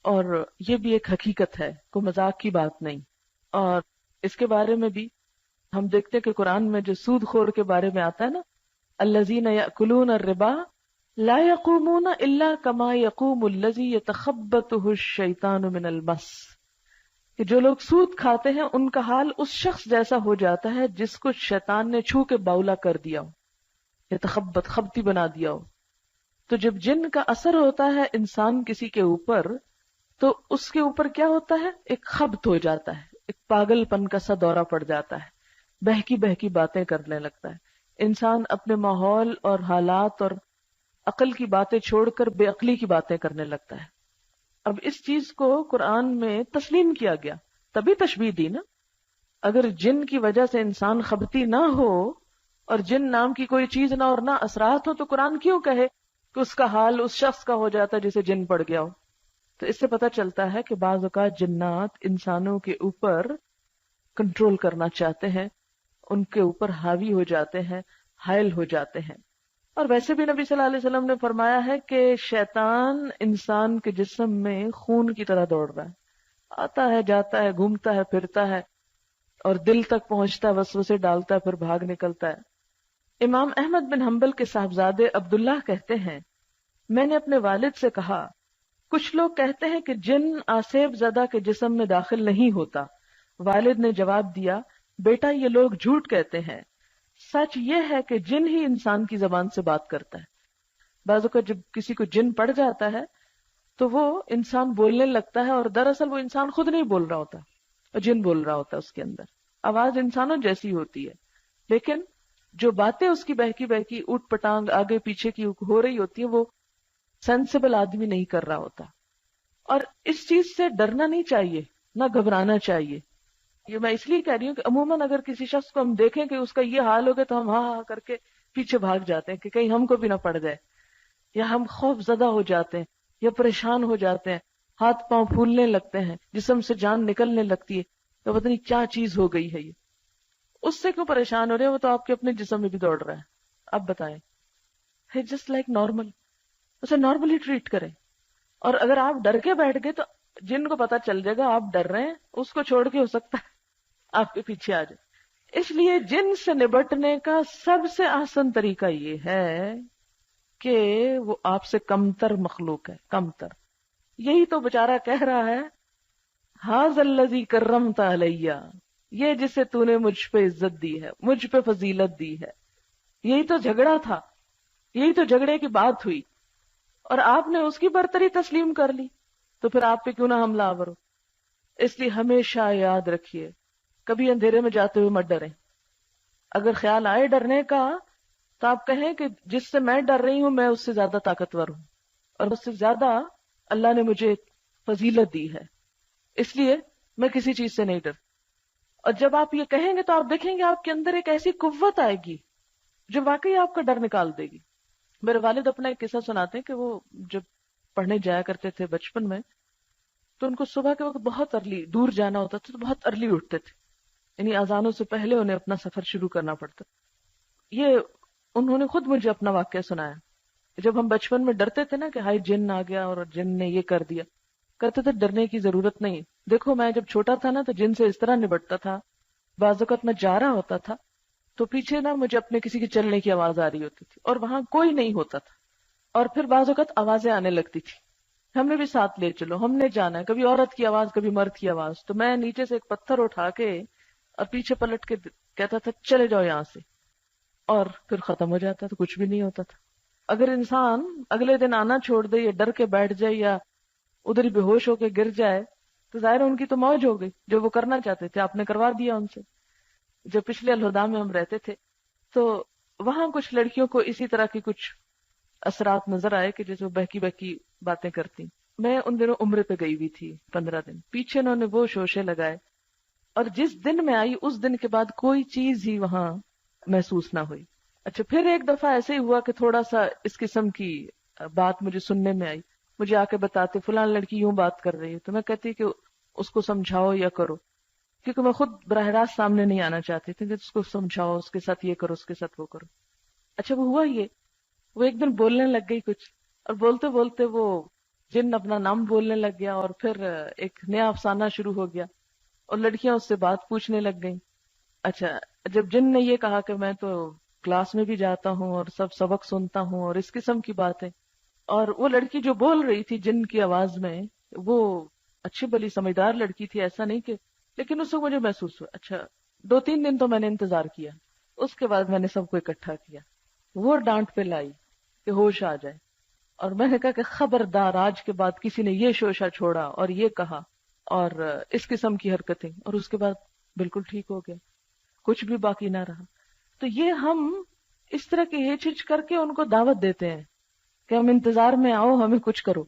اور یہ بھی ایک حقیقت ہے، کوئی مذاق کی بات نہیں. اور اس کے بارے میں بھی ہم دیکھتے ہیں کہ قرآن میں جو سود خور کے بارے میں آتا ہے نا، الذین یأکلون الربا لا یقومون الا کما یقوم الذی یتخبطہ الشیطان من المس، کہ جو لوگ سود کھاتے ہیں ان کا حال اس شخص جیسا ہو جاتا ہے جس کو شیطان نے چھو کے باولا کر دیا ہو، یتخبط خبتی بنا دیا ہو. تو جب جن کا اثر ہوتا ہے انسان کسی کے اوپر، تو اس کے اوپر کیا ہوتا ہے؟ ایک خبط ہو جاتا ہے، ایک پاگل پن کا سا دورہ پڑ جاتا ہے، بہکی بہکی باتیں کرنے لگتا ہے. انسان اپنے ماحول اور حالات اور عقل کی باتیں چھوڑ کر بے عقلی کی باتیں کرنے لگتا ہے. اب اس چیز کو قرآن میں تسلیم کیا گیا، تبھی تشبیہ دی نا. اگر جن کی وجہ سے انسان خبتی نہ ہو اور جن نام کی کوئی چیز نہ اور نہ اثرات ہو، تو قرآن کیوں کہے کہ اس کا حال اس شخص کا ہو جاتا ہے جسے جن پڑ گیا ہو؟ تو اس سے پتہ چلتا ہے کہ بعض اوقات جنات انسانوں کے اوپر کنٹرول کرنا چاہتے ہیں، ان کے اوپر حاوی ہو جاتے ہیں، حائل ہو جاتے ہیں. اور ویسے بھی نبی صلی اللہ علیہ وسلم نے فرمایا ہے کہ شیطان انسان کے جسم میں خون کی طرح دوڑ رہا ہے، آتا ہے جاتا ہے، گھومتا ہے پھرتا ہے، اور دل تک پہنچتا ہے، وسوسے ڈالتا ہے، پھر بھاگ نکلتا ہے. امام احمد بن حنبل کے صاحبزادے عبداللہ کہتے ہیں، میں نے اپنے والد سے کہا کچھ لوگ کہتے ہیں کہ جن آسیب زدہ کے جسم میں داخل نہیں ہوتا. والد نے جواب دیا، بیٹا یہ لوگ جھوٹ کہتے ہیں، سچ یہ ہے کہ جن ہی انسان کی زبان سے بات کرتا ہے. بعض اوقات جب کسی کو جن پڑ جاتا ہے تو وہ انسان بولنے لگتا ہے، اور دراصل وہ انسان خود نہیں بول رہا ہوتا، اور جن بول رہا ہوتا ہے. اس کے اندر آواز انسانوں جیسی ہوتی ہے، لیکن جو باتیں اس کی بہکی بہکی اوٹ پٹانگ آگے پیچھے کی ہو رہی ہوتی ہیں، وہ سینسیبل آدمی نہیں کر رہا ہوتا. اور اس چیز سے ڈرنا نہیں چاہیے، نہ گھبرانا چاہیے. یہ میں اس لیے کہہ رہی ہوں کہ عموماً اگر کسی شخص کو ہم دیکھیں کہ اس کا یہ حال ہو گیا تو ہم ہاں ہاں کر کے پیچھے بھاگ جاتے ہیں کہ کہیں ہم کو بھی نہ پڑ جائے، یا ہم خوف زدہ ہو جاتے ہیں یا پریشان ہو جاتے ہیں، ہاتھ پاؤں پھولنے لگتے ہیں، جسم سے جان نکلنے لگتی ہے، تو پتہ نہیں کیا چیز ہو گئی ہے. یہ اس سے کیوں پریشان ہو رہے ہیں؟ وہ تو آپ کے اپنے جسم میں بھی دوڑ رہا ہے. اب بتائیں، ہے جسٹ لائک نارمل، اسے نارملی ٹریٹ کریں. اور اگر آپ ڈر کے بیٹھ گئے تو جن کو پتا چل جائے گا آپ ڈر رہے ہیں، اس کو چھوڑ کے ہو سکتا ہے آپ کے پیچھے آ جائے. اس لیے جن سے نبٹنے کا سب سے آسان طریقہ یہ ہے کہ وہ آپ سے کمتر مخلوق ہے، کمتر. یہی تو بیچارہ کہہ رہا ہے، ھذا الذی کرمت علیہ، یہ جسے تو نے مجھ پہ عزت دی ہے، مجھ پہ فضیلت دی ہے. یہی تو جھگڑا تھا، یہی تو جھگڑے کی بات ہوئی، اور آپ نے اس کی برتری تسلیم کر لی، تو پھر آپ پہ کیوں نہ حملہ آور ہو. اس لیے ہمیشہ یاد رکھیے، کبھی اندھیرے میں جاتے ہوئے مت ڈریں. اگر خیال آئے ڈرنے کا تو آپ کہیں کہ جس سے میں ڈر رہی ہوں میں اس سے زیادہ طاقتور ہوں، اور اس سے زیادہ اللہ نے مجھے فضیلت دی ہے، اس لیے میں کسی چیز سے نہیں ڈر. اور جب آپ یہ کہیں گے تو آپ دیکھیں گے آپ کے اندر ایک ایسی قوت آئے گی جو واقعی آپ کا ڈر نکال دے گی. میرے والد اپنا ایک قصہ سناتے ہیں کہ وہ جب پڑھنے جایا کرتے تھے بچپن میں، تو ان کو صبح کے وقت بہت ارلی دور جانا ہوتا تھا، تو بہت ارلی اٹھتے تھے، یعنی اذانوں سے پہلے انہیں اپنا سفر شروع کرنا پڑتا. یہ انہوں نے خود مجھے اپنا واقعہ سنایا. جب ہم بچپن میں ڈرتے تھے نا کہ ہائی جن آ گیا اور جن نے یہ کر دیا، کہتے تھے ڈرنے کی ضرورت نہیں. دیکھو میں جب چھوٹا تھا نا تو جن سے اس طرح نبٹتا تھا، بعض اوقات میں جا رہا ہوتا تھا تو پیچھے نا مجھے اپنے کسی کے چلنے کی آواز آ رہی ہوتی تھی، اور وہاں کوئی نہیں ہوتا تھا، اور پھر بعض اوقات آوازیں آنے لگتی تھی، ہمیں بھی ساتھ لے چلو، ہم نے جانا ہے، کبھی عورت کی آواز کبھی مرد کی آواز. تو میں نیچے سے ایک پتھر اٹھا کے اور پیچھے پلٹ کے کہتا تھا چلے جاؤ یہاں سے، اور پھر ختم ہو جاتا تھا، کچھ بھی نہیں ہوتا تھا. اگر انسان اگلے دن آنا چھوڑ دے یا ڈر کے بیٹھ جائے یا ادھر ہی بے ہوش ہو کے گر جائے تو ظاہر ان کی تو موج ہو گئی، جو وہ کرنا چاہتے تھے آپ نے کروا دیا ان سے. جب پچھلے الہدا میں ہم رہتے تھے تو وہاں کچھ لڑکیوں کو اسی طرح کی کچھ اثرات نظر آئے کہ جیسے وہ بہکی بہکی باتیں کرتی. میں ان دنوں عمرے پہ گئی ہوئی تھی 15 دن، پیچھے انہوں نے وہ شوشے لگائے، اور جس دن میں آئی اس دن کے بعد کوئی چیز ہی وہاں محسوس نہ ہوئی. اچھا پھر ایک دفعہ ایسے ہی ہوا کہ تھوڑا سا اس قسم کی بات مجھے سننے میں آئی، مجھے آ کے بتاتے فلاں لڑکی یوں بات کر رہی ہے، تو میں کہتی کہ اس کو سمجھاؤ یا کرو، کیونکہ میں خود براہ راست سامنے نہیں آنا چاہتی تھی کہ اس کو سمجھاؤ، اس کے ساتھ یہ کرو، اس کے ساتھ وہ کرو. اچھا وہ ہوا یہ، وہ ایک دن بولنے لگ گئی کچھ، اور بولتے بولتے وہ جن اپنا نام بولنے لگ گیا اور پھر ایک نیا افسانہ شروع ہو گیا اور لڑکیاں اس سے بات پوچھنے لگ گئیں. اچھا، جب جن نے یہ کہا کہ میں تو کلاس میں بھی جاتا ہوں اور سب سبق سنتا ہوں اور اس قسم کی باتیں، اور وہ لڑکی جو بول رہی تھی جن کی آواز میں، وہ اچھی بلی سمجھدار لڑکی تھی، ایسا نہیں کہ، لیکن اس سے مجھے محسوس ہوا اچھا 2-3 دن تو میں نے انتظار کیا. اس کے بعد میں نے سب کو اکٹھا کیا، وہ ڈانٹ پہ لائی کہ ہوش آ جائے، اور میں نے کہا کہ خبردار آج کے بعد کسی نے یہ شوشہ چھوڑا اور یہ کہا اور اس قسم کی حرکتیں، اور اس کے بعد بالکل ٹھیک ہو گیا، کچھ بھی باقی نہ رہا. تو یہ ہم اس طرح کی ہچ ہچ کر کے ان کو دعوت دیتے ہیں کہ ہم انتظار میں آؤ، ہمیں کچھ کرو،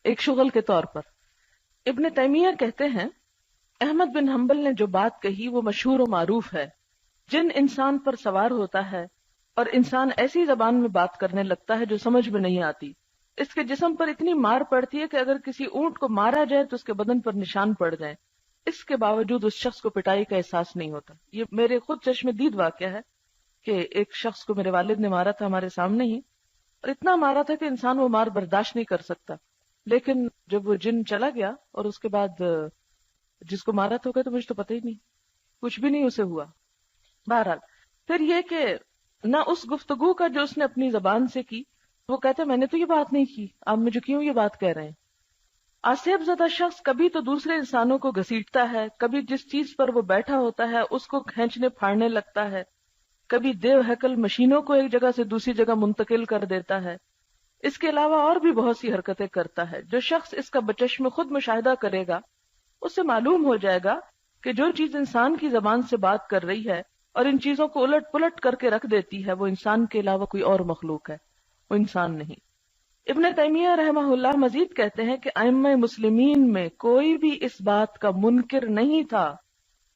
ایک شغل کے طور پر. ابن تیمیہ کہتے ہیں احمد بن حنبل نے جو بات کہی وہ مشہور و معروف ہے. جن انسان پر سوار ہوتا ہے اور انسان ایسی زبان میں بات کرنے لگتا ہے جو سمجھ میں نہیں آتی، اس کے جسم پر اتنی مار پڑتی ہے کہ اگر کسی اونٹ کو مارا جائے تو اس کے بدن پر نشان پڑ جائیں، اس کے باوجود اس شخص کو پٹائی کا احساس نہیں ہوتا. یہ میرے خود چشم دید واقعہ ہے کہ ایک شخص کو میرے والد نے مارا تھا ہمارے سامنے ہی، اور اتنا مارا تھا کہ انسان وہ مار برداشت نہیں کر سکتا. لیکن جب وہ جن چلا گیا اور اس کے بعد جس کو مارا تھا تو مجھے تو پتہ ہی نہیں، کچھ بھی نہیں اسے ہوا. بہرحال پھر یہ کہ نہ اس گفتگو کا جو اس نے اپنی زبان سے کی، وہ کہتے میں نے تو یہ بات نہیں کی، آپ مجھے کیوں یہ بات کہہ رہے ہیں. آصیب زدہ شخص کبھی تو دوسرے انسانوں کو گھسیٹتا ہے، کبھی جس چیز پر وہ بیٹھا ہوتا ہے اس کو کھینچنے پھاڑنے لگتا ہے، کبھی دیو ہیکل مشینوں کو ایک جگہ سے دوسری جگہ منتقل کر دیتا ہے. اس کے علاوہ اور بھی بہت سی حرکتیں کرتا ہے. جو شخص اس کا بچشم خود مشاہدہ کرے گا اس سے معلوم ہو جائے گا کہ جو چیز انسان کی زبان سے بات کر رہی ہے اور ان چیزوں کو الٹ پلٹ کر کے رکھ دیتی ہے وہ انسان کے علاوہ کوئی اور مخلوق ہے، وہ انسان نہیں. ابن تیمیہ رحمہ اللہ مزید کہتے ہیں کہ ائمہ مسلمین میں کوئی بھی اس بات کا منکر نہیں تھا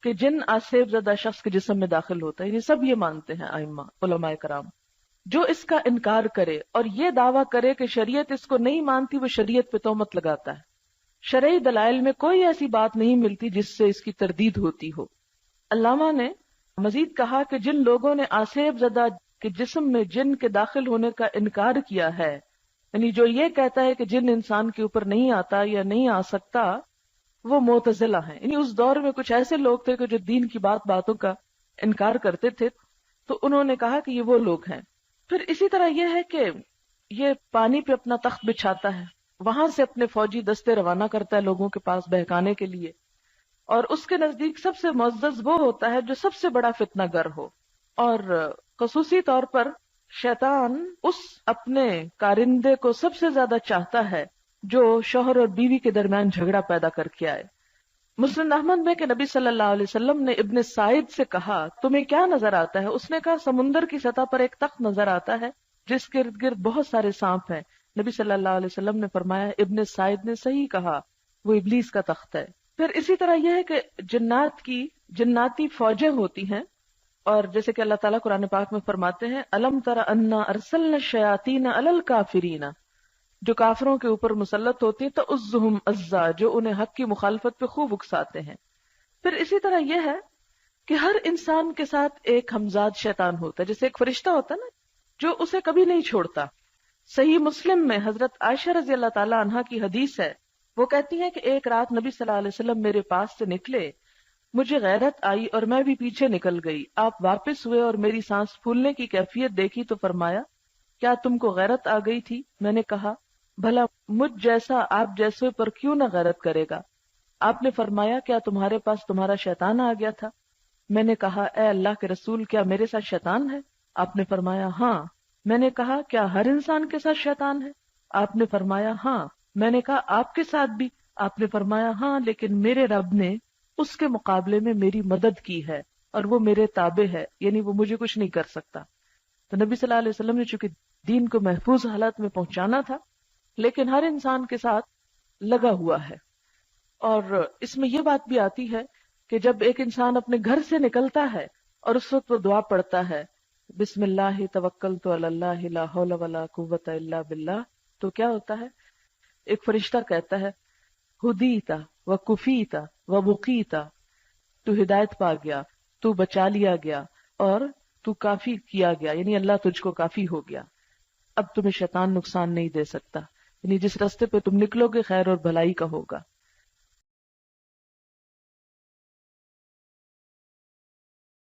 کہ جن آصیب زدہ شخص کے جسم میں داخل ہوتا ہے، یہ سب یہ مانتے ہیں ائمہ علماء کرام. جو اس کا انکار کرے اور یہ دعویٰ کرے کہ شریعت اس کو نہیں مانتی وہ شریعت پہ تہمت لگاتا ہے. شرعی دلائل میں کوئی ایسی بات نہیں ملتی جس سے اس کی تردید ہوتی ہو. علامہ نے مزید کہا کہ جن لوگوں نے آصیب زدہ کے جسم میں جن کے داخل ہونے کا انکار کیا ہے، یعنی جو یہ کہتا ہے کہ جن انسان کے اوپر نہیں آتا یا نہیں آ سکتا، وہ معتزلہ ہیں. یعنی اس دور میں کچھ ایسے لوگ تھے کہ جو دین کی باتوں کا انکار کرتے تھے، تو انہوں نے کہا کہ یہ وہ لوگ ہیں. پھر اسی طرح یہ ہے کہ یہ پانی پہ اپنا تخت بچھاتا ہے، وہاں سے اپنے فوجی دستے روانہ کرتا ہے لوگوں کے پاس بہکانے کے لیے، اور اس کے نزدیک سب سے معزز وہ ہوتا ہے جو سب سے بڑا فتنہ گر ہو. اور خصوصی طور پر شیطان اس اپنے کارندے کو سب سے زیادہ چاہتا ہے جو شوہر اور بیوی کے درمیان جھگڑا پیدا کر کے آئے. مسلم احمد میں کہ نبی صلی اللہ علیہ وسلم نے ابن سعید سے کہا تمہیں کیا نظر آتا ہے؟ اس نے کہا سمندر کی سطح پر ایک تخت نظر آتا ہے جس کے ارد گرد بہت سارے سانپ ہیں. نبی صلی اللہ علیہ وسلم نے فرمایا ابن سعید نے صحیح کہا، وہ ابلیس کا تخت ہے. پھر اسی طرح یہ ہے کہ جنات کی جناتی فوجیں ہوتی ہیں، اور جیسے کہ اللہ تعالیٰ قرآن پاک میں فرماتے ہیں الم تر انا ارسلنا الشیاطین علی الکافرین، جو کافروں کے اوپر مسلط ہوتی ہیں تو عزهم عزا، جو انہیں حق کی مخالفت پہ خوب اکساتے ہیں. پھر اسی طرح یہ ہے کہ ہر انسان کے ساتھ ایک ہمزاد شیطان ہوتا ہے، جیسے ایک فرشتہ ہوتا ہے نا جو اسے کبھی نہیں چھوڑتا. صحیح مسلم میں حضرت عائشہ رضی اللہ تعالی عنہا کی حدیث ہے، وہ کہتی ہیں کہ ایک رات نبی صلی اللہ علیہ وسلم میرے پاس سے نکلے، مجھے غیرت آئی اور میں بھی پیچھے نکل گئی. آپ واپس ہوئے اور میری سانس پھولنے کی کیفیت دیکھی تو فرمایا کیا تم کو غیرت آ گئی تھی؟ میں نے کہا بھلا مجھ جیسا آپ جیسے پر کیوں نہ غیرت کرے گا؟ آپ نے فرمایا کیا تمہارے پاس تمہارا شیطان آ گیا تھا؟ میں نے کہا اے اللہ کے رسول کیا میرے ساتھ شیطان ہے؟ آپ نے فرمایا ہاں. میں نے کہا کیا ہر انسان کے ساتھ شیطان ہے؟ آپ نے فرمایا ہاں. میں نے کہا آپ کے ساتھ بھی؟ آپ نے فرمایا ہاں، لیکن میرے رب نے اس کے مقابلے میں میری مدد کی ہے اور وہ میرے تابع ہے، یعنی وہ مجھے کچھ نہیں کر سکتا. تو نبی صلی اللہ علیہ وسلم نے چونکہ دین کو محفوظ حالت میں پہنچانا تھا، لیکن ہر انسان کے ساتھ لگا ہوا ہے. اور اس میں یہ بات بھی آتی ہے کہ جب ایک انسان اپنے گھر سے نکلتا ہے اور اس وقت وہ دعا پڑھتا ہے بسم اللہ توکلت علی اللہ لا حول ولا قوت الا باللہ، تو کیا ہوتا ہے؟ ایک فرشتہ کہتا ہے ہدیتا و کفیتا و بقیتا، تو ہدایت پا گیا، تو بچا لیا گیا اور تو کافی کیا گیا، یعنی اللہ تجھ کو کافی ہو گیا، اب تمہیں شیطان نقصان نہیں دے سکتا. یعنی جس راستے پہ تم نکلو گے خیر اور بھلائی کا ہوگا.